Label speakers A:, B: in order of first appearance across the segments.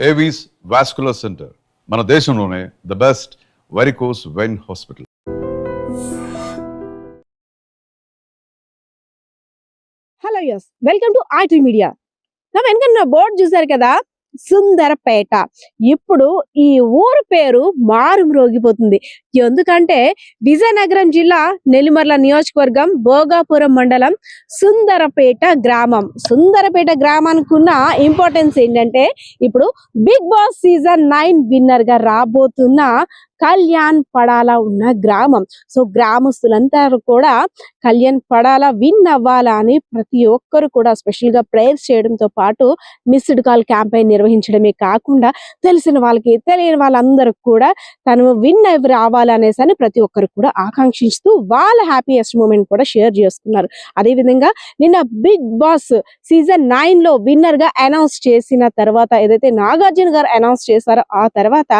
A: Avis vascular center మన దేశంలోనే the best varicose vein hospital.
B: Hello yes, welcome to IT media. నా వెనక board చూసారు కదా, సుందరపేట. ఇప్పుడు ఈ ఊరు పేరు మారుమ్రోగిపోతుంది. ఎందుకంటే విజయనగరం జిల్లా నెల్లిమర్ల నియోజకవర్గం భోగాపురం మండలం సుందరపేట గ్రామం. సుందరపేట గ్రామానికి ఉన్న ఇంపార్టెన్స్ ఏంటంటే, ఇప్పుడు బిగ్ బాస్ సీజన్ 9 విన్నర్ గా రాబోతున్న కళ్యాణ్ పడాల ఉన్న గ్రామం. సో గ్రామస్తులంతా కూడా కళ్యాణ్ పడాల విన్ అవ్వాలా అని ప్రతి ఒక్కరు కూడా స్పెషల్ గా ప్రేయర్స్ చేయడంతో పాటు మిస్డ్ కాల్ క్యాంపెయిన్ నిర్వహించడమే కాకుండా తెలిసిన వాళ్ళకి తెలియని వాళ్ళందరూ కూడా తను విన్ అవి రావాలనేసి అని ప్రతి ఒక్కరు కూడా ఆకాంక్షిస్తూ వాళ్ళ హ్యాపీయెస్ట్ మూమెంట్ కూడా షేర్ చేసుకున్నారు. అదేవిధంగా నిన్న బిగ్ బాస్ సీజన్ 9 లో విన్నర్ గా అనౌన్స్ చేసిన తర్వాత, ఏదైతే నాగార్జున గారు అనౌన్స్ చేశారో ఆ తర్వాత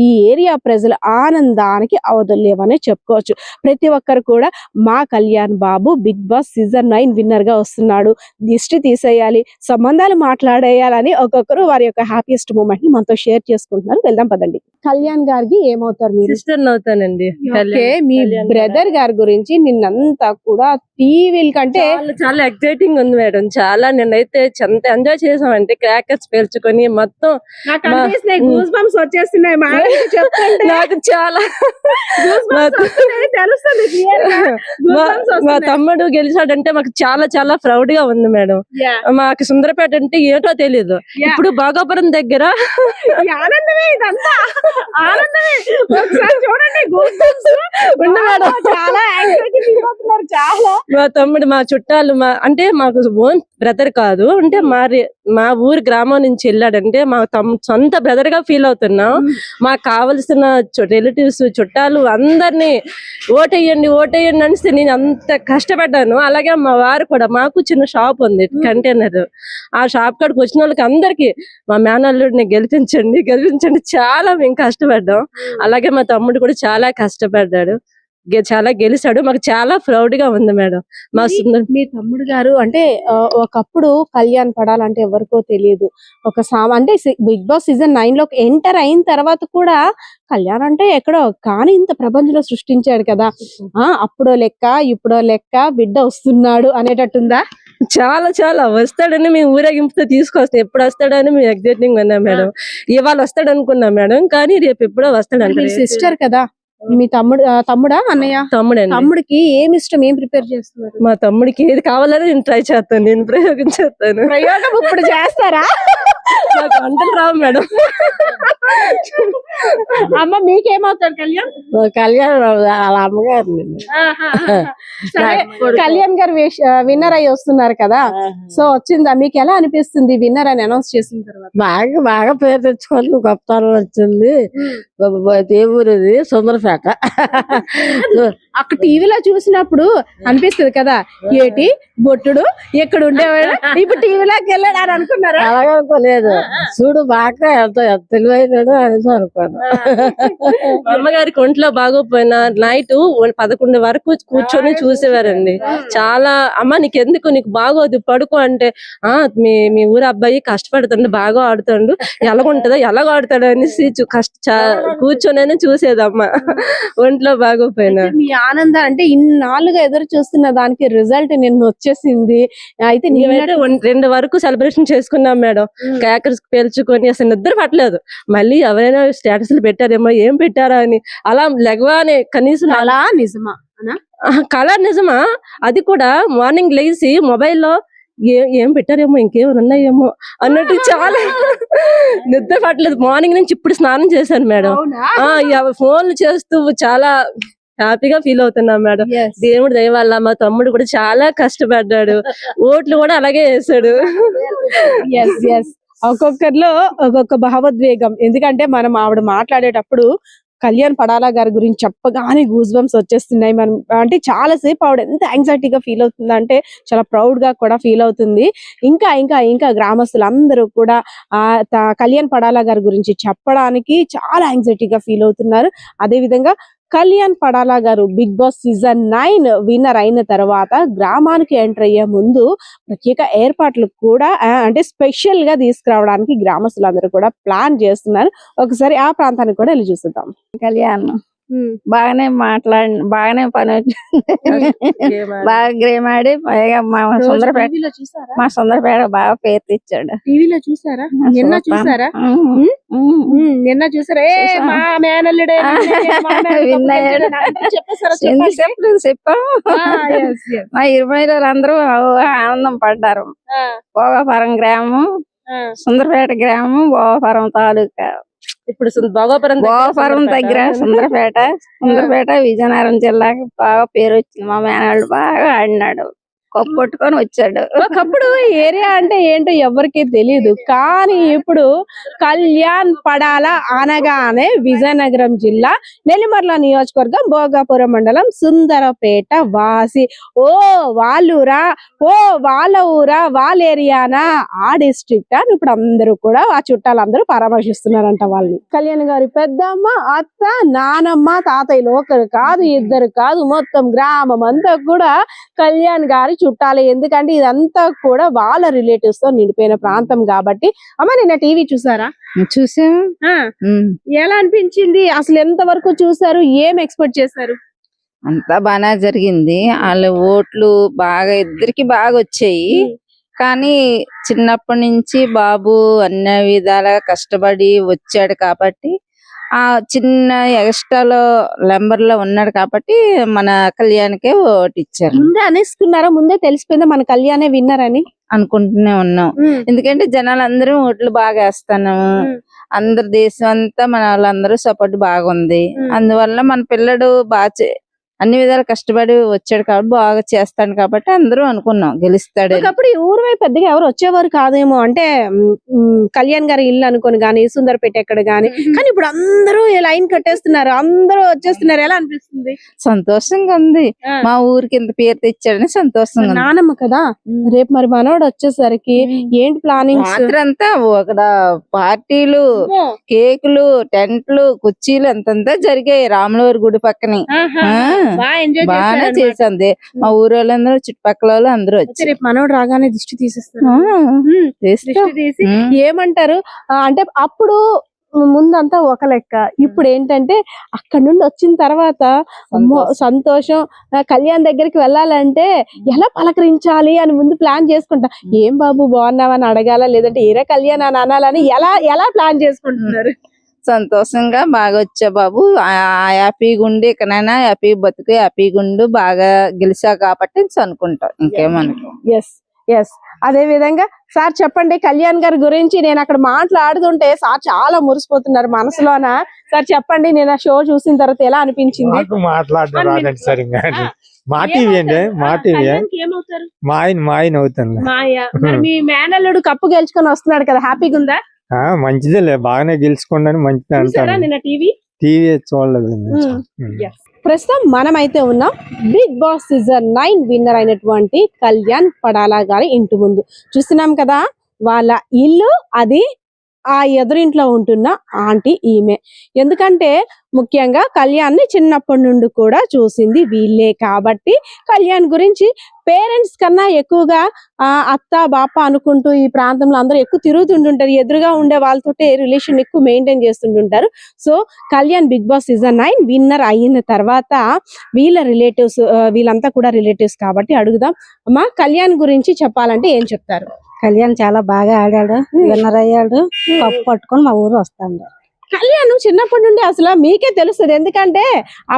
B: ఈ ఏరియా ప్రజలు ఆనందానికి అవధులేవనే చెప్పుకోవచ్చు. ప్రతి ఒక్కరు కూడా మా Kalyan Babu big boss season 9 winner గా వస్తున్నాడు, దిష్టి తీసేయాలి, సంబంధాలు మాట్లాడేయాలని ఒక్కొక్కరు వారి యొక్క హ్యాపీయెస్ట్ మూమెంట్ ని మనతో షేర్ చేసుకుంటున్నారు. వెళ్దాం పదండి. కళ్యాణ్ గారికి ఏమవుతారు మీరు?
C: సిస్టర్ అవుతానండి.
B: మీ బ్రదర్ గారి గురించి నిన్నంతా కూడా టీవీల కంటే
C: చాలా ఎక్సైటింగ్ ఉంది మేడం. చాలా నిన్నైతే ఎంత ఎంజాయ్ చేసామంటే క్రాకర్స్ పేల్చుకొని మొత్తం
B: వచ్చేస్తున్నాయి.
C: నాకు చాలా మా తమ్ముడు గెలిచాడంటే మాకు చాలా చాలా ప్రౌడ్ గా ఉంది మేడం. మాకు సుందరపేట అంటే ఏంటో తెలీదు. ఇప్పుడు భోగాపురం దగ్గర మా తమ్ముడు, మా చుట్టాలు, అంటే మాకు ఓన్ బ్రదర్ కాదు, అంటే మా ఊరు గ్రామం నుంచి వెళ్ళాడంటే మా సొంత బ్రదర్ గా ఫీల్ అవుతున్నాం. మాకు కావలసిన రిలేటివ్స్, చుట్టాలు అందరినీ ఓటేయండి ఓటేయండి అనేసి నేను అంత కష్టపడ్డాను. అలాగే మా వారు కూడా, మాకు చిన్న షాప్ ఉంది కంటైనర్, ఆ షాప్ కాడికి వచ్చిన వాళ్ళకి అందరికి మా మేనల్లుడిని గెలిపించండి గెలిపించండి చాలా మేము కష్టపడ్డాం. అలాగే మా తమ్ముడు కూడా చాలా కష్టపడ్డాడు, చాలా గెలిచాడు. మాకు చాలా ప్రౌడ్ గా ఉంది మేడం. మా
B: మీ తమ్ముడు గారు అంటే ఒకప్పుడు కళ్యాణ్ పడాలంటే ఎవరికో తెలియదు. అంటే బిగ్ బాస్ సీజన్ 9 లో ఎంటర్ అయిన తర్వాత కూడా కళ్యాణ్ అంటే ఎక్కడో కానీ ఇంత ప్రపంచంలో సృష్టించాడు కదా. అప్పుడో లెక్క ఇప్పుడో లెక్క బిడ్డ వస్తున్నాడు అనేటట్టుందా?
C: చాలా చాలా వస్తాడని మేము ఊరేగింపుతో తీసుకొస్తాం. ఎప్పుడు వస్తాడని మేము ఎగ్జైటింగ్ ఉన్నాం మేడం. ఇవాళ వస్తాడు అనుకున్నాం మేడం, కానీ రేపు ఎప్పుడో వస్తాడు.
B: సిస్టర్ కదా మీ తమ్ముడా అన్నయ్య? తమ్ముడికి ఏమి ఇష్టం, ఏం ప్రిపేర్ చేస్తున్నారు?
C: మా తమ్ముడికి ఏది కావాలని నేను ట్రై చేస్తాను, నేను ప్రయోగం చేస్తాను.
B: ప్రయోగం ఇప్పుడు చేస్తారా?
C: నాకు వంటలు రావు మేడం.
B: అమ్మ మీకేమవుతాడు కళ్యాణ్?
C: కళ్యాణ్ వాళ్ళ అమ్మగారు.
B: కళ్యాణ్ గారు విన్నర్ అయ్యి వస్తున్నారు కదా, సో వచ్చిందా మీకు? ఎలా అనిపిస్తుంది విన్నర్ అని అనౌన్స్ చేసిన తర్వాత?
C: బాగా బాగా పేరు తెచ్చుకోవాలి, గొప్పతనం వచ్చింది. ఏ ఊరిది? సుందరపేట.
B: అక్కడ టీవీలో చూసినప్పుడు అనిపిస్తుంది కదా, ఏటి బొట్టుడు ఎక్కడ ఉండేవాడు ఇప్పుడు టీవీలోకి వెళ్ళాడు అని అనుకున్నారు?
C: అలాగే అనుకోలేదు. చూడు బాగా ఎంత తెలివైనాడు అనేసి అనుకోను. అమ్మగారికి ఒంట్లో బాగోపోయినా నైట్ 11 వరకు కూర్చొని చూసేవారండి. చాలా, అమ్మ నీకెందుకు, నీకు బాగోదు పడుకో అంటే, మీ ఊరు అబ్బాయి కష్టపడుతుండు, బాగా ఆడుతాడు, ఎలాగుంటుందో ఎలాగ ఆడుతాడు అనేసి కూర్చొని చూసేదమ్మ ఒంట్లో బాగోపోయినా.
B: మీ ఆనందం అంటే ఇన్నాళ్ళుగా ఎదురు చూస్తున్న దానికి రిజల్ట్ నిన్న వచ్చేసింది. అయితే
C: 2 వరకు సెలబ్రేషన్ చేసుకున్నాం మేడం. క్రాకర్స్ పేల్చుకొని అసలు నిద్ర పట్టలేదు. మళ్ళీ ఎవరైనా స్టేటస్లు పెట్టారేమో, ఏం పెట్టారా అని అలా లెగవానే కనీసం.
B: అలా నిజమా
C: కళ నిజమా? అది కూడా మార్నింగ్ లేచి మొబైల్లో ఏం పెట్టారేమో, ఇంకేమైనా ఉన్నాయేమో అన్నట్టు చాలా నిద్ర పట్టలేదు. మార్నింగ్ నుంచి ఇప్పుడు స్నానం చేశాను మేడం. ఫోన్లు చేస్తూ చాలా హ్యాపీగా ఫీల్ అవుతున్నాం మేడం. దేవుడి దయ వల్ల మా తమ్ముడు కూడా చాలా కష్టపడ్డాడు, ఓట్లు కూడా అలాగే వేసాడు.
B: ఒక్కొక్కరిలో ఒక్కొక్క భావోద్వేగం. ఎందుకంటే మనం ఆవిడ మాట్లాడేటప్పుడు కళ్యాణ్ పడాలా గారి గురించి చెప్పగానే గూస్ బంప్స్ వచ్చేస్తున్నాయి. మనం అంటే చాలా సేపు ఆవిడ ఎంత యాంగ్జైటీగా ఫీల్ అవుతుంది అంటే చాలా ప్రౌడ్ గా కూడా ఫీల్ అవుతుంది. ఇంకా ఇంకా ఇంకా గ్రామస్తులందరూ కూడా కళ్యాణ్ పడాలా గారి గురించి చెప్పడానికి చాలా యాంగ్జైటీగా ఫీల్ అవుతున్నారు. అదే విధంగా కళ్యాణ్ పడాలా గారు బిగ్ బాస్ సీజన్ 9 విన్నర్ అయిన తర్వాత గ్రామానికి ఎంటర్ అయ్యే ముందు ప్రత్యేక ఏర్పాట్లు కూడా అంటే స్పెషల్ గా తీసుకురావడానికి గ్రామస్తులందరూ కూడా ప్లాన్ చేస్తున్నారు. ఒకసారి ఆ ప్రాంతానికి కూడా వెళ్ళి చూద్దాం.
D: కళ్యాణ్ బాగానే బాగానే పని బాగా గేమ్ ఆడి పైగా మా సుందరపేట బాగా పేరు తెచ్చాడు.
B: టీవీలో చూసారా? నిన్న చూసారా? నిన్న చూసారా?
D: చెప్పాము. మా ఇరుమైలు అందరూ ఆనందం పడ్డారు. భోగాపురం గ్రామం, సుందరపేట గ్రామం, భోగాపురం తాలూకా.
C: ఇప్పుడు భోగాపురం
D: దగ్గర సుందరపేట విజయనగరం జిల్లాకి బాగా పేరు వచ్చింది. మా మేనవాళ్ళు బాగా ఆడినాడు, కొట్టుకొని వచ్చాడు.
B: ఒకప్పుడు ఏరియా అంటే ఏంటో ఎవరికి తెలియదు, కానీ ఇప్పుడు కళ్యాణ్ పడాల అనగానే విజయనగరం జిల్లా నెల్లిమర్ల నియోజకవర్గం భోగాపురం మండలం సుందరపేట వాసి. ఓ వాళ్ళూరా, ఓ వాళ్ళ ఊరా, వాళ్ళ ఏరియానా, ఆ డిస్ట్రిక్ట్ అని ఇప్పుడు అందరూ కూడా ఆ చుట్టాలందరూ పరామర్శిస్తున్నారంట వాళ్ళని. కళ్యాణ్ గారి పెద్దమ్మ, అత్త, నానమ్మ, తాతయ్యలు ఒకరు కాదు, ఇద్దరు కాదు, మొత్తం గ్రామం అంతా కూడా కళ్యాణ్ గారి చుట్టాలి. ఎందుకంటే ఇదంతా కూడా వాళ్ళ రిలేటివ్స్ తో నిండిపోయిన ప్రాంతం కాబట్టి. అమ్మ నిన్న టీవీ చూసారా?
D: చూసాము.
B: ఎలా అనిపించింది? అసలు ఎంత వరకు చూసారు? ఏం ఎక్స్పెక్ట్ చేశారు?
D: అంతా బాగా జరిగింది. వాళ్ళ ఓట్లు బాగా ఇద్దరికి బాగా వచ్చాయి. కానీ చిన్నప్పటి నుంచి బాబు అన్ని విధాలుగా కష్టపడి వచ్చాడు కాబట్టి ఆ చిన్న ఎక్స్ట్రాలో నెంబర్ లో ఉన్నాడు కాబట్టి మన కళ్యాణ్కే ఓటు ఇచ్చారు.
B: ముందే అనేసుకున్నారా? ముందే తెలిసిపోయిందా మన కళ్యాణే విన్నర్ అని?
D: అనుకుంటూనే ఉన్నాం. ఎందుకంటే జనాలు అందరూ ఓట్లు బాగా వేస్తాను, అందరు దేశం అంతా మన వాళ్ళందరూ సపోర్ట్ బాగుంది. అందువల్ల మన పిల్లడు బాగా అన్ని విధాలు కష్టపడి వచ్చాడు కాబట్టి బాగా చేస్తాడు కాబట్టి అందరూ అనుకున్నాం గెలుస్తాడు.
B: ఒకప్పుడు ఈ ఊరు వైపు పెద్దగా ఎవరు వచ్చేవారు కాదేమో, అంటే కళ్యాణ్ గారి ఇల్లు అనుకోని గానీ, సుందరపేట ఎక్కడ గానీ. కానీ ఇప్పుడు అందరూ లైన్ కట్టేస్తున్నారు, అందరూ వచ్చేస్తున్నారు. ఎలా అనిపిస్తుంది?
D: సంతోషంగా ఉంది. మా ఊరికి ఇంత పేరు తెచ్చాడని సంతోషంగా.
B: నానమ్మ కదా, రేపు మరి మనోడు వచ్చేసరికి ఏంటి ప్లానింగ్?
D: అంతా అక్కడ పార్టీలు, కేకులు, టెంట్లు, కుర్చీలు అంతంతా జరిగాయి రాములవారి గుడి పక్కనే. బాగానే చేసింది. మా ఊరు వాళ్ళందరూ, చుట్టుపక్కల వాళ్ళు అందరూ వచ్చి
B: రేపు మనోడు రాగానే దిష్టి తీసేస్తారు. ఏమంటారు అంటే అప్పుడు ముందంతా ఒక లెక్క, ఇప్పుడు ఏంటంటే అక్కడ నుండి వచ్చిన తర్వాత అమ్మో సంతోషం, కళ్యాణ్ దగ్గరికి వెళ్ళాలంటే ఎలా పలకరించాలి అని ముందు ప్లాన్ చేసుకుంటా. ఏం బాబు బాగున్నావని అడగాల, లేదంటే ఏరే కళ్యాణ్ అని అనాలని ఎలా ప్లాన్ చేసుకుంటున్నారు?
D: సంతోషంగా బాగా వచ్చా బాబు, హ్యాపీ గుండు, ఇకనైనా హ్యాపీ బతుకు, హ్యాపీ గుండు, బాగా గెలిచా కాబట్టి అనుకుంటాం. ఇంకేమనుకో.
B: ఎస్ ఎస్ అదే విధంగా సార్ చెప్పండి కళ్యాణ్ గారి గురించి. నేను అక్కడ మాట్లాడుతుంటే సార్ చాలా మురిసిపోతున్నారు మనసులోన. సార్ చెప్పండి, నేను ఆ షో చూసిన తర్వాత ఎలా అనిపించింది?
E: మాట్లాడడం సరిగ్గా మా టీవీ అండి, మా టీవీ మా ఆయన అవుతుంది.
B: మీ మేనల్లుడు కప్పు గెలుచుకొని వస్తున్నాడు కదా, హ్యాపీగా ఉందా?
E: మంచిదే, బాగానే గెలుచుకోండి, మంచిదే అంటారు. టీవీ చూడలేదు.
B: ప్రస్తుతం మనమైతే ఉన్నాం బిగ్ బాస్ సీజన్ 9 విన్నర్ అయినటువంటి కళ్యాణ్ పడాలా గారి ఇంటి ముందు. చూస్తున్నాం కదా వాళ్ళ ఇల్లు, అది ఆ ఎదురింట్లో ఉంటున్న ఆంటీ ఈమె. ఎందుకంటే ముఖ్యంగా కళ్యాణ్ ని చిన్నప్పటి నుండి కూడా చూసింది వీళ్ళే కాబట్టి కళ్యాణ్ గురించి పేరెంట్స్ కన్నా ఎక్కువగా అత్త బాప అనుకుంటూ ఈ ప్రాంతంలో అందరూ ఎక్కువ తిరుగుతుంటుంటారు. ఎదురుగా ఉండే వాళ్ళతో రిలేషన్ ఎక్కువ మెయింటైన్ చేస్తుంటుంటారు. So Kalyan Bigg boss season 9 winner అయిన తర్వాత వీళ్ళ రిలేటివ్స్, వీళ్ళంతా కూడా రిలేటివ్స్ కాబట్టి అడుగుదాం. అమ్మా కళ్యాణ్ గురించి చెప్పాలంటే ఏం చెప్తారు?
D: కళ్యాణ్ చాలా బాగా ఆడాడు, విన్నర్ అయ్యాడు, కప్పు పట్టుకొని మా ఊరు వస్తాడు.
B: కళ్యాణ్ చిన్నప్పటి నుండి అసలు మీకే తెలుస్తుంది, ఎందుకంటే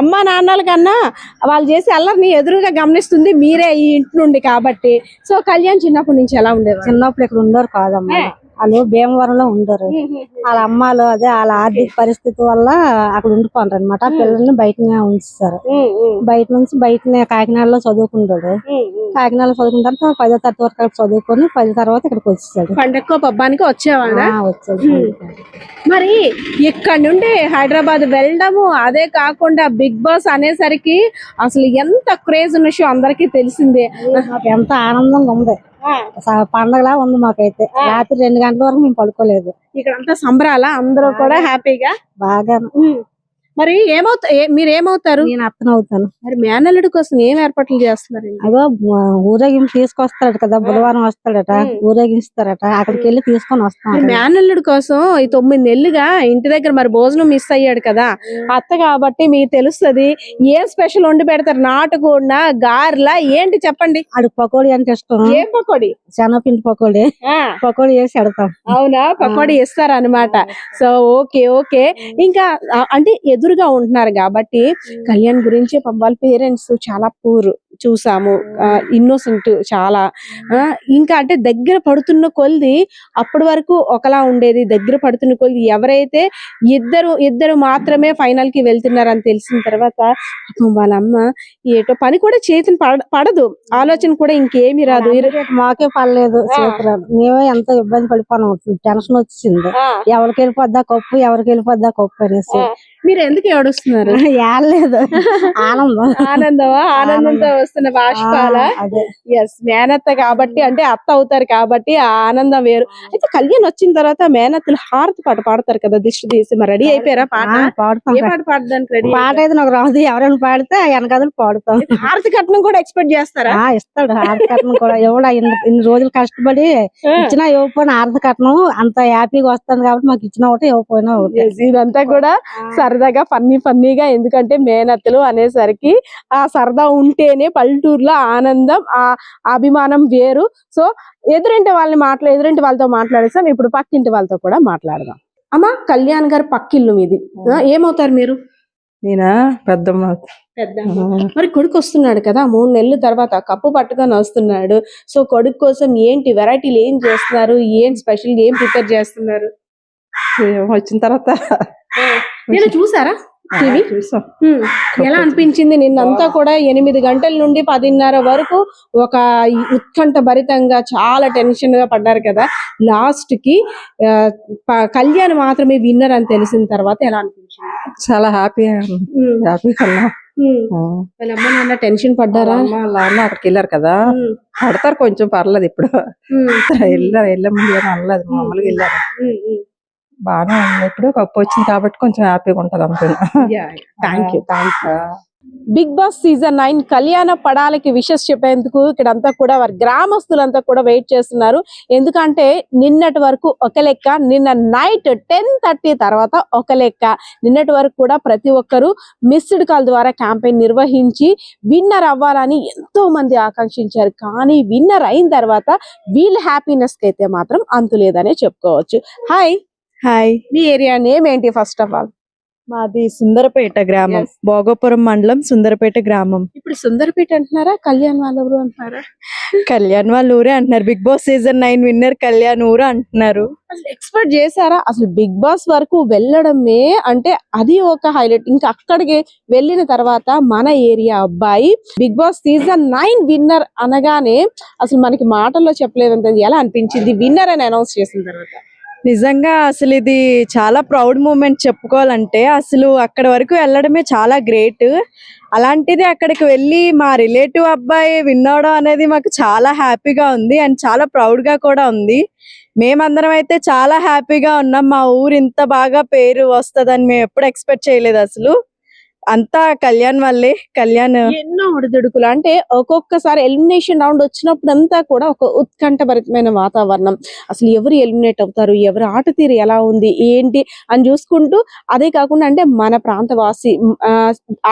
B: అమ్మ నాన్నల కన్నా వాళ్ళు చేసే అల్లరిని ఎదురుగా గమనిస్తుంది మీరే ఈ ఇంటి నుండి కాబట్టి. సో కళ్యాణ్ చిన్నప్పటి నుంచి ఎలా ఉండేది?
D: చిన్నప్పుడు ఇక్కడ ఉండరు కాదమ్మా, వాళ్ళు భీమవరంలో ఉండరు. వాళ్ళ అమ్మాలు అదే వాళ్ళ ఆర్థిక పరిస్థితి వల్ల అక్కడ ఉండిపోండ్రు అనమాట. పిల్లల్ని బయటనే ఉంచుతారు. బయటనే కాకినాడలో చదువుకుంటాడు. కాకినాడలో చదువుకున్న తర్వాత 10వ తరగతి వరకు చదువుకొని 10 తర్వాత ఇక్కడికి వచ్చేసాడు.
B: పండగ పబ్బానికి వచ్చేవాళ్ళ
D: వచ్చాడు.
B: మరి ఇక్కడ నుండి హైదరాబాద్ వెళ్ళడము, అదే కాకుండా బిగ్ బాస్ అనేసరికి అసలు ఎంత క్రేజ్ ఉన్న షో అందరికీ తెలిసిందే.
D: ఎంత ఆనందంగా ఉంది, పండగలా ఉంది మాకైతే. రాత్రి 2 గంటల వరకు మేము పడుకోలేదు.
B: ఇక్కడ అంతా సంబరాల, అందరూ కూడా హ్యాపీగా
D: బాగా.
B: మరి మీరు ఏమవుతారు?
F: నేను అత్తన అవుతాను.
B: మరి మేనల్లుడి కోసం ఏం ఏర్పాట్లు చేస్తున్నారు?
F: అదో ఊరేగింపు తీసుకొస్తాడట కదా, బుధవారం వస్తాడట, ఊరేగిస్తారట, అక్కడికి వెళ్ళి తీసుకొని వస్తాం.
B: మేనల్లుడి కోసం ఈ 9 నెలలుగా ఇంటి దగ్గర మరి భోజనం మిస్ అయ్యాడు కదా, అత్త కాబట్టి మీకు తెలుస్తది ఏం స్పెషల్ వండి పెడతారు. నాటుకోడినా గారెలా ఏంటి చెప్పండి.
F: ఆడికి పకోడీ అంటే ఇష్టం.
B: ఏం పకోడీ?
F: శనగపిండి పకోడీ. పకోడీ వేసి పెడతాం.
B: అవునా, పకోడీ ఇస్తారనమాట. So okay okay. ఇంకా అంటే ఎదురుగా ఉంటున్నారు కాబట్టి కళ్యాణ్ గురించి వాళ్ళ పేరెంట్స్ చాలా పూర్ చూసాము, ఇన్నోసెంట్ చాలా. ఇంకా అంటే దగ్గర పడుతున్న కొలిది అప్పటి వరకు ఒకలా ఉండేది, దగ్గర పడుతున్న కొలిది ఎవరైతే ఇద్దరు మాత్రమే ఫైనల్ కి వెళ్తున్నారని తెలిసిన తర్వాత వాళ్ళ అమ్మ ఏటో పని కూడా చేతిని పడదు, ఆలోచన కూడా ఇంకేమీ రాదు.
F: మాకే పడలేదు, మేమే ఎంత ఇబ్బంది పడిపోయినాం, టెన్షన్ వచ్చింది. ఎవరికి వెళ్ళిపోద్దా కప్పు, ఎవరికి వెళ్ళిపోద్దా కప్పు అనేసి.
B: మీరు ఎందుకు ఏడుస్తున్నారు?
F: ఏడలేదు,
B: ఆనందమా? ఆనందంతో వస్తున్న బాష్పాల. ఎస్, మేనత్త కాబట్టి అంటే అత్త అవుతారు కాబట్టి ఆ ఆనందం వేరు. అయితే కళ్యాణ్ వచ్చిన తర్వాత మేనత్తలు హారతి పాట పాడతారు కదా దిష్టి తీసి, మరి రెడీ అయిపోయారా? పాట
F: పాడుతాం.
B: ఏ పాట పాడడానికి రెడీ?
F: పాట అయితే నాకు రాదు, ఎవరైనా పాడితే వెనకదలు పాడుతాం.
B: హారతి కట్నం కూడా ఎక్స్పెక్ట్ చేస్తారా?
F: ఇస్తాడు హారతి కట్నం కూడా. ఎవడా ఇన్ని రోజులు కష్టపడి ఇచ్చినా ఇవ్వకపోయినా హారతి కట్నం అంత హ్యాపీగా వస్తుంది కాబట్టి మాకు ఇచ్చిన ఒకటి ఇవ్వకపోయినా ఒకటి.
B: ఇదంతా కూడా సరదాగా ఫన్నీగా, ఎందుకంటే మేనత్తలు అనేసరికి ఆ సరదా ఉంటేనే పల్లెటూరులో ఆనందం, ఆ అభిమానం వేరు. సో ఎదురింటి వాళ్ళతో మాట్లాడేసాం, ఇప్పుడు పక్కింటి వాళ్ళతో కూడా మాట్లాడదాం. అమ్మా, కళ్యాణ్ గారు పక్కిల్లు మీది, ఏమవుతారు మీరు?
C: నేనా పెద్దమ్మ.
B: మరి కొడుకు వస్తున్నాడు కదా 3 నెలల తర్వాత, కప్పు పట్టుకొని వస్తున్నాడు. సో కొడుకు కోసం ఏంటి వెరైటీలు ఏం చేస్తున్నారు, ఏం స్పెషల్ ఏం ప్రిపేర్ చేస్తున్నారు?
C: వచ్చిన తర్వాత
B: నేను చూసారా టీవీ? ఎలా అనిపించింది? నిన్నంతా కూడా 8 గంటల నుండి 10:30 వరకు ఒక ఉత్కంఠ భరితంగా చాలా టెన్షన్ గా పడ్డారు కదా. లాస్ట్ కి కళ్యాణ్ మాత్రమే విన్నర్ అని తెలిసిన తర్వాత ఎలా అనిపించింది?
C: చాలా హ్యాపీగా
B: వాళ్ళ అమ్మ నాన్న టెన్షన్ పడ్డారా?
C: అక్కడికి వెళ్ళారు కదా, పడతారు కొంచెం, పర్లేదు. ఇప్పుడు వెళ్ళే ముందు ఏమో అనలేదు, మామూలుగా వెళ్ళారు. బాగానే ఉంది. ఇప్పుడు కప్పు వచ్చింది కాబట్టి కొంచెం హ్యాపీగా ఉంటది అంతే.
B: Thank you. Big boss season 9 Kalyan పడాలకి wishes చెప్పేందుకు ఇక్కడంతా కూడా వారి గ్రామస్తులంతా కూడా వెయిట్ చేస్తున్నారు. ఎందుకంటే నిన్నటి వరకు ఒక లెక్క, నిన్న నైట్ 10:30 తర్వాత ఒక లెక్క. నిన్నటి వరకు కూడా ప్రతి ఒక్కరు మిస్డ్ కాల్ ద్వారా క్యాంపెయిన్ నిర్వహించి విన్నర్ అవ్వాలని ఎంతో మంది ఆకాంక్షించారు. కానీ విన్నర్ అయిన తర్వాత వీళ్ళ హ్యాపీనెస్ కి అయితే మాత్రం అంతులేదనే చెప్పుకోవచ్చు. హాయ్, మీ ఏరియా నేమ్ ఏంటి? ఫస్ట్ ఆఫ్ ఆల్
G: మాది సుందరపేట గ్రామం, భోగపురం మండలం, సుందరపేట గ్రామం.
B: ఇప్పుడు సుందరపేట అంటున్నారా, కళ్యాణ్ వాళ్ళ ఊరు అంటున్నారా?
G: కళ్యాణ్ వాళ్ళ ఊరే అంటున్నారు. Big boss season 9 winner Kalyan ఊరు అంటున్నారు.
B: అసలు ఎక్స్పెక్ట్ చేశారా? అసలు బిగ్ బాస్ వరకు వెళ్ళడమే అంటే అది ఒక హైలైట్. ఇంకా అక్కడికి వెళ్ళిన తర్వాత మన ఏరియా అబ్బాయి బిగ్ బాస్ సీజన్ 9 విన్నర్ అనగానే అసలు మనకి మాటల్లో చెప్పలేదంత. ఎలా అనిపించింది విన్నర్ అని అనౌన్స్ చేసిన తర్వాత?
G: నిజంగా అసలు ఇది చాలా ప్రౌడ్ మూమెంట్ చెప్పుకోవాలంటే. అసలు అక్కడ వరకు వెళ్ళడమే చాలా గ్రేట్. అలాంటిది అక్కడికి వెళ్ళి మా రిలేటివ్ అబ్బాయి విన్ అవడం అనేది మాకు చాలా హ్యాపీగా ఉంది అండ్ చాలా ప్రౌడ్ గా కూడా ఉంది. మేమందరం అయితే చాలా హ్యాపీగా ఉన్నాం. మా ఊరు ఇంత బాగా పేరు వస్తుందని మేము ఎప్పుడు ఎక్స్పెక్ట్ చేయలేదు. అసలు అంతా కళ్యాణ్ వల్లే. కళ్యాణ్
B: ఎన్నో ఒడిదుడుకులు అంటే ఒక్కొక్కసారి ఎలిమినేషన్ రౌండ్ వచ్చినప్పుడు అంతా కూడా ఒక ఉత్కంఠభరితమైన వాతావరణం. అసలు ఎవరు ఎలిమినేట్ అవుతారు, ఎవరు ఆట తీరు ఎలా ఉంది ఏంటి అని చూసుకుంటూ, అదే కాకుండా అంటే మన ప్రాంతవాసి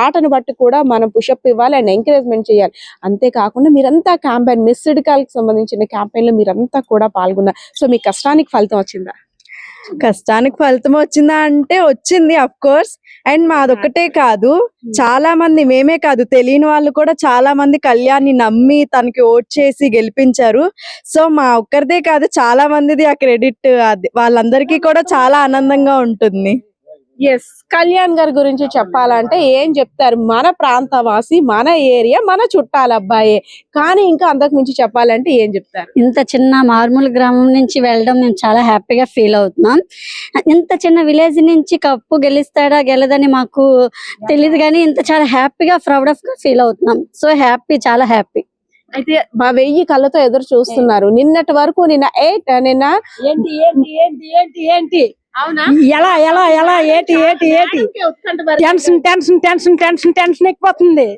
B: ఆటను బట్టి కూడా మనం పుషప్ ఇవ్వాలి అండ్ ఎంకరేజ్మెంట్ చేయాలి. అంతేకాకుండా మీరంతా క్యాంపెయిన్ మిస్డ్ కాల్ కి సంబంధించిన క్యాంపెయిన్ లో మీరంతా కూడా పాల్గొన్నారు. సో మీ కష్టానికి ఫలితం వచ్చిందా?
G: కష్టానికి ఫలితం వచ్చిందా అంటే వచ్చింది, అఫ్ కోర్స్. అండ్ మాదొక్కటే కాదు, చాలా మంది, మేమే కాదు తెలియని వాళ్ళు కూడా చాలా మంది కళ్యాణ్ని నమ్మి తనకి ఓట్ చేసి గెలిపించారు. సో మా ఒక్కరిదే కాదు, చాలా మందిది ఆ క్రెడిట్. వాళ్ళందరికీ కూడా చాలా ఆనందంగా ఉంటుంది.
B: ఎస్, కళ్యాణ్ గారి గురించి చెప్పాలంటే ఏం చెప్తారు? మన ప్రాంతవాసి, మన ఏరియా, మన చుట్టాల అబ్బాయే. కానీ ఇంకా అంతకు మించి చెప్పాలంటే ఏం చెప్తారు?
H: ఇంత చిన్న మారుమూల గ్రామం నుంచి వెళ్ళడం మేము చాలా హ్యాపీగా ఫీల్ అవుతున్నాం. ఇంత చిన్న విలేజ్ నుంచి కప్పు గెలుస్తాడా గెలదని మాకు తెలియదు, కానీ ఇంత చాలా హ్యాపీగా ప్రౌడ్ ఆఫ్ గా ఫీల్ అవుతున్నాం. సో హ్యాపీ, చాలా హ్యాపీ.
B: అయితే 1000 కళ్ళతో ఎదురు చూస్తున్నారు. నిన్నటి వరకు నిన్న 8 నిన్న
C: ఏంటి
B: అవునా
F: ఎలా ఎలా ఎలా ఏటి ఏటి ఏటి టెన్షన్ ఎక్కిపోతుంది.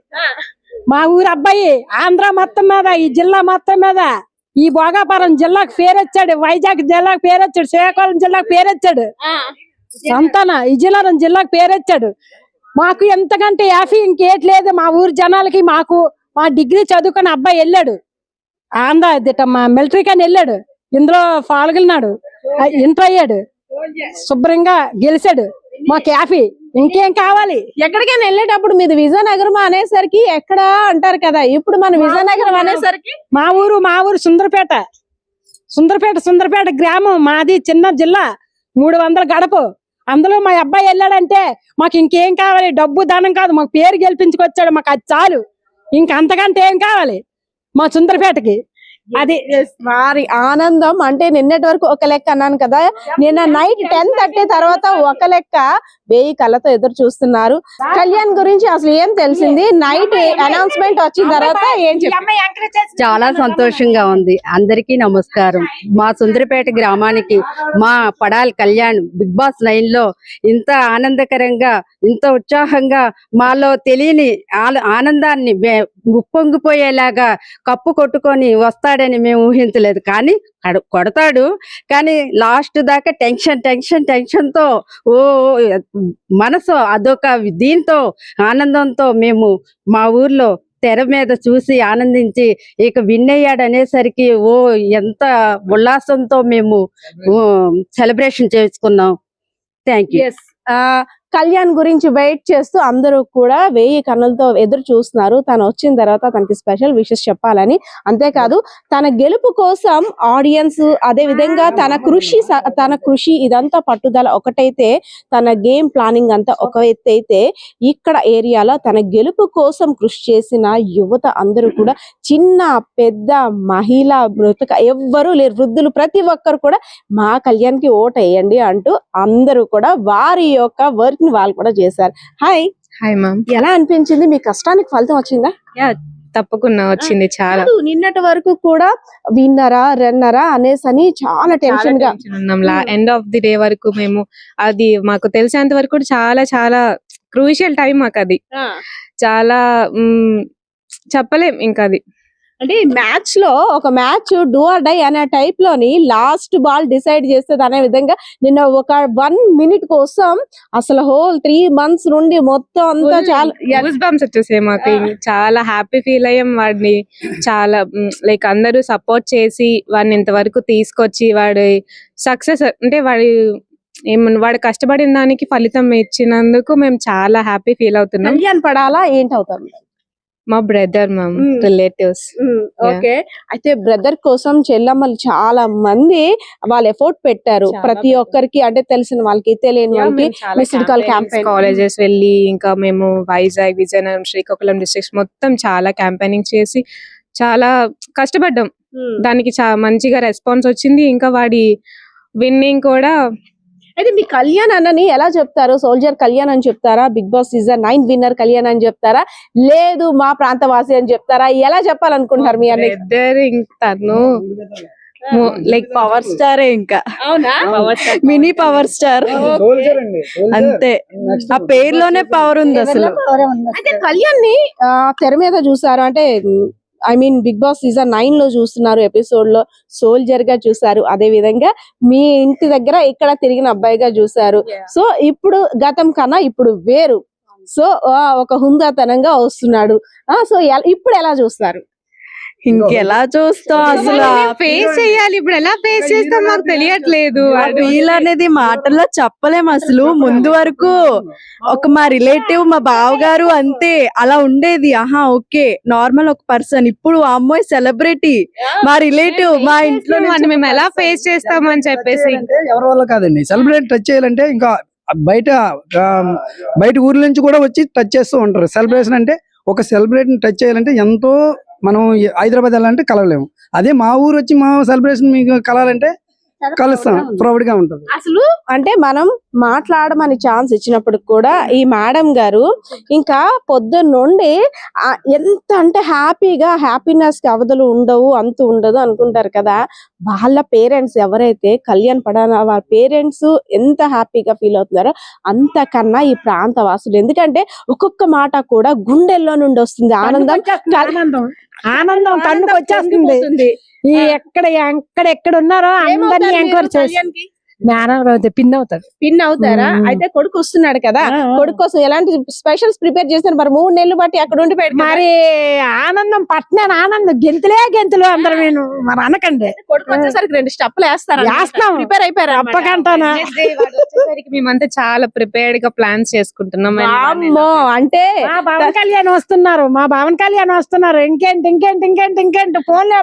F: మా ఊరు అబ్బాయి ఆంధ్ర మొత్తం మీద, ఈ జిల్లా మొత్తం మీద, ఈ భోగాపురం జిల్లాకు పేరొచ్చాడు, వైజాగ్ జిల్లాకు పేరొచ్చాడు, శ్రీకాకుళం జిల్లాకు పేరొచ్చాడు, సంతాన విజయనగరం జిల్లాకు పేరొచ్చాడు. మాకు ఎంతకంటే యాఫీ ఇంకేట్ లేదు మా ఊరు జనాలకి. మాకు మా డిగ్రీ చదువుకున్న అబ్బాయి వెళ్ళాడు, ఆంధ్ర మా మిలిటరీకి అని వెళ్ళాడు, ఇందులో పాల్గొన్నాడు, ఇంటర్ అయ్యాడు, శుభ్రంగా గెలిచాడు. మాకు యాఫీ ఇంకేం కావాలి?
B: ఎక్కడికైనా వెళ్ళేటప్పుడు మీది విజయనగరం అనేసరికి ఎక్కడ అంటారు కదా, ఇప్పుడు మన విజయనగరం అనేసరికి
F: మా ఊరు సుందరపేట గ్రామం మాది. చిన్న జిల్లా, 300 గడప. అందులో మా అబ్బాయి వెళ్ళాడంటే మాకు ఇంకేం కావాలి? డబ్బు దానం కాదు, మాకు పేరు గెలిపించుకొచ్చాడు, మాకు అది చాలు. ఇంక అంతకంటే ఏం కావాలి మా సుందరపేటకి? అది
B: వారి ఆనందం అంటే నిన్నటి వరకు ఒక లెక్క అన్నాను కదా, నిన్న నైట్ 10:30 తర్వాత ఒక లెక్క 1000 కళ్ళతో ఎదురు చూస్తున్నారు. కళ్యాణ్ గురించి అసలు ఏం తెలిసింది? నైట్ అనౌన్స్మెంట్ వచ్చిన తర్వాత ఏం చెప్పారు?
I: చాలా సంతోషంగా ఉంది. అందరికీ నమస్కారం. మా సుందరపేట గ్రామానికి మా పడాల్ కళ్యాణ్ బిగ్ బాస్ 9 లో ఇంత ఆనందకరంగా, ఇంత ఉత్సాహంగా, మాలో తెలియని ఆనందాన్ని ఉప్పొంగిపోయేలాగా కప్పు కొట్టుకొని వస్తాడని మేము ఊహించలేదు. కానీ కొడతాడు, కానీ లాస్ట్ దాకా టెన్షన్ తో మనసు అదొక దీంతో ఆనందంతో మేము మా ఊర్లో తెర మీద చూసి ఆనందించి ఇక విన్ అయ్యాడు అనేసరికి ఎంత ఉల్లాసంతో మేము సెలబ్రేషన్ చేసుకున్నాం. Thank you.
B: కళ్యాణ్ గురించి వెయిట్ చేస్తూ అందరూ కూడా 1000 కన్నులతో ఎదురు చూస్తున్నారు. తను వచ్చిన తర్వాత తనకి స్పెషల్ విషెస్ చెప్పాలని. అంతేకాదు తన గెలుపు కోసం ఆడియన్స్, అదే విధంగా తన కృషి ఇదంతా పట్టుదల ఒకటైతే, తన గేమ్ ప్లానింగ్ అంతా ఒక ఎత్తు అయితే, ఇక్కడ ఏరియాలో తన గెలుపు కోసం కృషి చేసిన యువత అందరూ కూడా, చిన్న పెద్ద మహిళ మృతక ఎవ్వరూ లేరు, వృద్ధులు ప్రతి ఒక్కరు కూడా మా కళ్యాణ్ కి ఓటు వేయండి అంటూ అందరూ కూడా వారి యొక్క వర్క్ ని వాళ్ళు కూడా చేశారు. హాయ్
J: మ్యామ్,
B: ఎలా అనిపించింది? మీ కష్టానికి ఫలితం వచ్చిందా?
J: తప్పకుండా వచ్చింది. చాలా
B: నిన్నటి వరకు కూడా విన్నరా రన్నరా అనేసని చాలా టెన్షన్ గా
J: ఉన్నాం. ఎండ్ ఆఫ్ ది డే వరకు మేము, అది మాకు తెలిసేంత వరకు కూడా చాలా చాలా క్రూషియల్ టైం మాకు. అది చాలా చెప్పలేం ఇంకా. అది
B: అంటే మ్యాచ్ లో ఒక మ్యాచ్ డూ ఆర్ డై అనే టైప్ లోని లాస్ట్ బాల్ డిసైడ్ చేస్తుంది అనే విధంగా నిన్న ఒక 1 minute కోసం అసలు హోల్ 3 months నుండి మొత్తం అంతా చాలా
J: గూస్ బంప్స్ వచ్చేసాయి మాకు. చాలా హ్యాపీ ఫీల్ అయ్యాం. వాడిని చాలా లైక్ అందరూ సపోర్ట్ చేసి వాడిని ఇంతవరకు తీసుకొచ్చి వాడి సక్సెస్ అంటే వాడు కష్టపడిన దానికి ఫలితం ఇచ్చినందుకు మేము చాలా హ్యాపీ ఫీల్ అవుతున్నాం.
B: కళ్యాణ్ పడాలా ఏంటవుతారు?
J: మా బ్రదర్, మ్యామ్, రిలేటివ్స్.
B: ఓకే. అయితే బ్రదర్ కోసం చెల్లమ్మలు చాలా మంది వాళ్ళు ఎఫోర్ట్ పెట్టారు. ప్రతి ఒక్కరికి అంటే తెలిసిన వాళ్ళకి, తెలియని వాళ్ళకి మిస్డ్ కాల్ క్యాంపెయిన్,
J: కాలేజెస్ వెళ్ళి, ఇంకా మేము వైజాగ్, విజయనగరం, శ్రీకాకుళం డిస్ట్రిక్ట్స్ మొత్తం చాలా క్యాంపెయినింగ్ చేసి చాలా కష్టపడ్డాం. దానికి మంచిగా రెస్పాన్స్ వచ్చింది. ఇంకా వాడి విన్నింగ్ కూడా.
B: అయితే మీ కళ్యాణ్ అన్నని ఎలా చెప్తారు? సోల్జర్ కళ్యాణ్ అని చెప్తారా? Big boss season 9 winner Kalyan అని చెప్తారా? లేదు మా ప్రాంతవాసి అని చెప్తారా? ఎలా చెప్పాలనుకుంటున్నారు మీ అన్న?
J: తను
G: లైక్ పవర్ స్టారే, ఇంకా
B: అవునా?
G: మినీ పవర్ స్టార్ అంతే. ఆ పేరులోనే పవర్ ఉంది అసలు.
B: అయితే కళ్యాణ్ ని తెర మీద చూసారు అంటే, I mean big boss season 9 లో చూస్తున్నారు, ఎపిసోడ్ లో సోల్జర్ గా చూసారు, అదే విధంగా మీ ఇంటి దగ్గర ఇక్కడ తిరిగిన అబ్బాయిగా చూసారు. సో ఇప్పుడు గతం కన్నా ఇప్పుడు వేరు, సో ఒక హుందాతనంగా వస్తున్నాడు. సో ఇప్పుడు ఎలా చూస్తారు?
G: ఇంకెలా చూస్తాం అసలు?
J: ఫేస్ చేయాలి. ఇప్పుడు ఎలా ఫేస్ చేస్తాం మాకు తెలియట్లేదు.
G: ఫీల్ అనేది మాటల్లో చెప్పలేం అసలు. ముందు వరకు మా రిలేటివ్, మా బావగారు అంతే, అలా ఉండేది. ఓకే నార్మల్ ఒక పర్సన్. ఇప్పుడు అమ్మాయి సెలబ్రిటీ, మా రిలేటివ్, మా ఇంట్లో.
J: మేము ఎలా ఫేస్ చేస్తామని చెప్పేసి
K: ఎవరి వల్ల కాదండి. సెలబ్రిటీ టచ్ చేయాలంటే ఇంకా బయట ఊర్ల నుంచి కూడా వచ్చి టచ్ చేస్తూ ఉంటారు. సెలబ్రేషన్ అంటే ఒక సెలబ్రిటీని టచ్ చేయాలంటే ఎంతో, మనం హైదరాబాద్ వెళ్ళాలంటే కలవలేము. అదే మా ఊరు వచ్చి మా సెలబ్రేషన్ మీకు కలాలంటే కలుస్తాం, ప్రౌడ్ గా ఉంటది.
B: అసలు అంటే మనం మాట్లాడమని ఛాన్స్ ఇచ్చినప్పుడు కూడా ఈ మేడం గారు ఇంకా పొద్దున్న నుండి ఎంత అంటే హ్యాపీనెస్ కి అవధులు ఉండవు, అంత ఉండదు అనుకుంటారు కదా. వాళ్ళ పేరెంట్స్ ఎవరైతే కళ్యాణ్ పడాల వాళ్ళ పేరెంట్స్ ఎంత హ్యాపీగా ఫీల్ అవుతున్నారో అంతకన్నా ఈ ప్రాంత వాసులు, ఎందుకంటే ఒక్కొక్క మాట కూడా గుండెల్లో నుండి వస్తుంది.
F: ఆనందం కన్నుకు వచ్చేస్తుంది. ఈ ఎక్కడ ఉన్నారో అందరినీ ఎంక్వైరీ చేసి పిన్ అవుతారు.
B: పిన్ అవుతారా? అయితే కొడుకు వస్తున్నాడు కదా, కొడుకు కోసం ఎలాంటి స్పెషల్స్ ప్రిపేర్ చేస్తారు మరి? 3 నెలలు బట్టి అక్కడ ఉండి
F: మరి ఆనందం పట్టినాను, ఆనందం గెంతులు అందరం నేను మరి అనకండి.
B: కొడుకు వచ్చేసరికి 2 స్టెప్పులు
F: వేస్తాం,
B: ప్రిపేర్ అయిపోయారు
F: తప్పకంటానా.
J: వచ్చేసరికి మేమంతా చాలా ప్రిపేర్డ్ గా ప్లాన్స్ చేసుకుంటున్నాం.
B: అంటే
F: పవన్ కళ్యాణ్ వస్తున్నారు, మా పవన్ కళ్యాణ్ వస్తున్నారు, ఇంకేంటి ఫోన్లే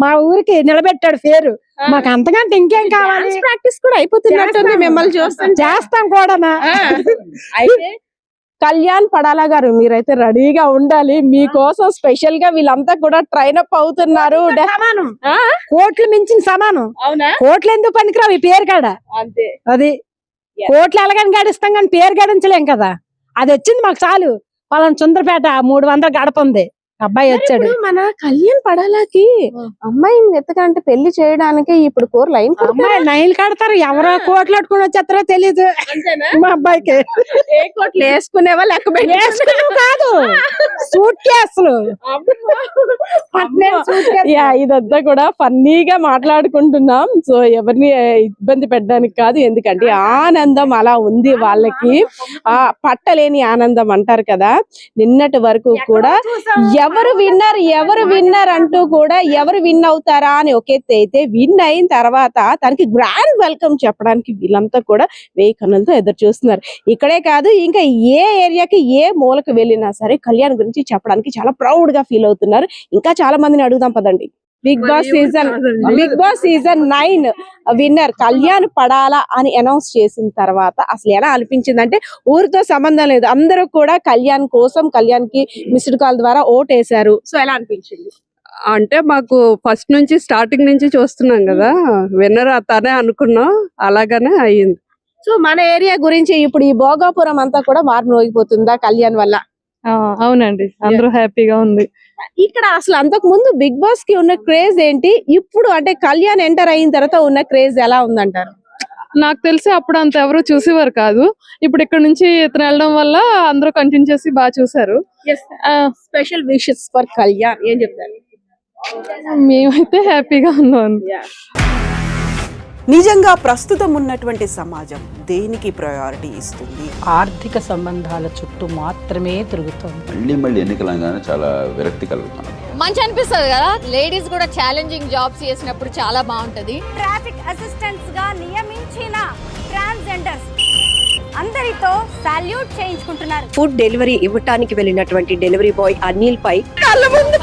F: మా ఊరికి నిలబెట్టాడు పేరు. మాకు అంతకంటే ఇంకేం కావాలి?
B: ప్రాక్టీస్ కూడా అయిపోతున్నట్టుంది మిమ్మల్ని చూస్తాం,
F: చేస్తాం కూడా.
B: అయితే కళ్యాణ్ పడాలా గారు మీరైతే రెడీగా ఉండాలి, మీకోసం స్పెషల్ గా వీళ్ళంతా కూడా ట్రైన్ అప్ అవుతున్నారు.
F: సమానం, కోట్లు మించిన సమానం.
B: అవునా?
F: కోట్లు ఎందుకు పనికిరావు ఈ పేరు కాడ?
B: అంతే,
F: అది కోట్లు ఎలాగని గడిస్తాం కానీ పేరు గడించలేం కదా. అది వచ్చింది మాకు చాలు. పలానా సుందరపేట 300 గడప ఉంది, అబ్బాయి వచ్చాడు.
B: మన కళ్యాణ్ పడాలకి అమ్మాయిని ఎత్తకంటే పెళ్లి చేయడానికి ఇప్పుడు 4 లైన్
F: అమ్మాయి నైన్లు కడతారు, ఎవరో కోట్లు పట్టుకుని వచ్చేస్తారో తెలీదు మా అబ్బాయికి.
B: ఏ కోట్లు వేసుకునేవా లేకపోతే
F: కాదు, సూట్ కేసులు.
B: ఇదంతా కూడా ఫన్నీగా మాట్లాడుకుంటున్నాం. సో ఎవరిని ఇబ్బంది పెట్టడానికి కాదు, ఎందుకంటే ఆనందం అలా ఉంది వాళ్ళకి, పట్టలేని ఆనందం అంటారు కదా. నిన్నటి వరకు కూడా ఎవరు విన్నర్ అంటూ కూడా ఎవరు విన్ అవుతారా అని అయితే విన్ అయిన తర్వాత తనకి గ్రాండ్ వెల్కమ్ చెప్పడానికి వీళ్ళంతా కూడా 1000 కన్నులతో ఎదురు చూస్తున్నారు. ఇక్కడే కాదు, ఇంకా ఏ ఏరియాకి ఏ మూలకు వెళ్ళినా సరే కళ్యాణ్ గురించి చెప్పడానికి చాలా ప్రౌడ్ గా ఫీల్ అవుతున్నారు. ఇంకా చాలా మందిని అడుగుదాం పదండి. Big boss season 9 winner Kalyan Padala అని అనౌన్స్ చేసిన తర్వాత అసలు ఎలా అనిపించింది అంటే, ఊరితో సంబంధం లేదు, అందరూ కూడా కళ్యాణ్ కోసం కళ్యాణ్ కి మిస్డ్ కాల్ ద్వారా ఓటేశారు. సో ఎలా అనిపించింది?
L: అంటే మాకు ఫస్ట్ నుంచి స్టార్టింగ్ నుంచి చూస్తున్నాం కదా, విన్నర్ తనే అనుకున్నాం, అలాగనే అయ్యింది.
B: సో మన ఏరియా గురించి ఇప్పుడు ఈ భోగాపురం అంతా కూడా మారుమోగిపోతుందా కళ్యాణ్ వల్ల?
L: అవునండి, అందరూ హ్యాపీగా ఉంది.
B: ఇక్కడ అసలు అంతకు ముందు బిగ్ బాస్ కి ఉన్న క్రేజ్ ఏంటి, ఇప్పుడు అంటే కళ్యాణ్ ఎంటర్ అయిన తర్వాత ఉన్న క్రేజ్ ఎలా ఉందంటారు?
L: నాకు తెలిసి అప్పుడు అంత ఎవరు చూసేవారు కాదు, ఇప్పుడు ఇక్కడ నుంచి ఇతను వెళ్ళడం వల్ల అందరూ కంటిన్యూ చేసి బాగా చూసారు.
B: స్పెషల్ విషెస్ ఫర్ కళ్యాణ్ ఏం చెప్తారు?
L: మేమైతే హ్యాపీగా ఉన్నాం.
M: నిజంగా ప్రస్తుతం ఉన్నటువంటి సమాజం దేనికి ప్రయారిటీ ఇస్తుంది?
F: ఆర్థిక సంబంధాల చుట్టూ మాత్రమే తిరుగుతుంది.
N: మళ్ళీ ఎన్నికలంగానే చాలా విరక్తి కలుగుతాం.
O: మంచి అనిపిస్తుంది కదా, లేడీస్ కూడా ఛాలెంజింగ్ జాబ్స్ చేసినప్పుడు చాలా బాగుంటది.
P: ట్రాఫిక్ అసిస్టెంట్స్ గా నియమించిన ట్రాన్స్జెండర్స్ అందరితో సాల్యూట్ చేయించుకుంటున్నారు.
Q: ఫుడ్ డెలివరీ ఇవ్వటానికి వెళ్ళినటువంటి డెలివరీ బాయ్ అనిల్ పై
P: కళ్ళ ముందు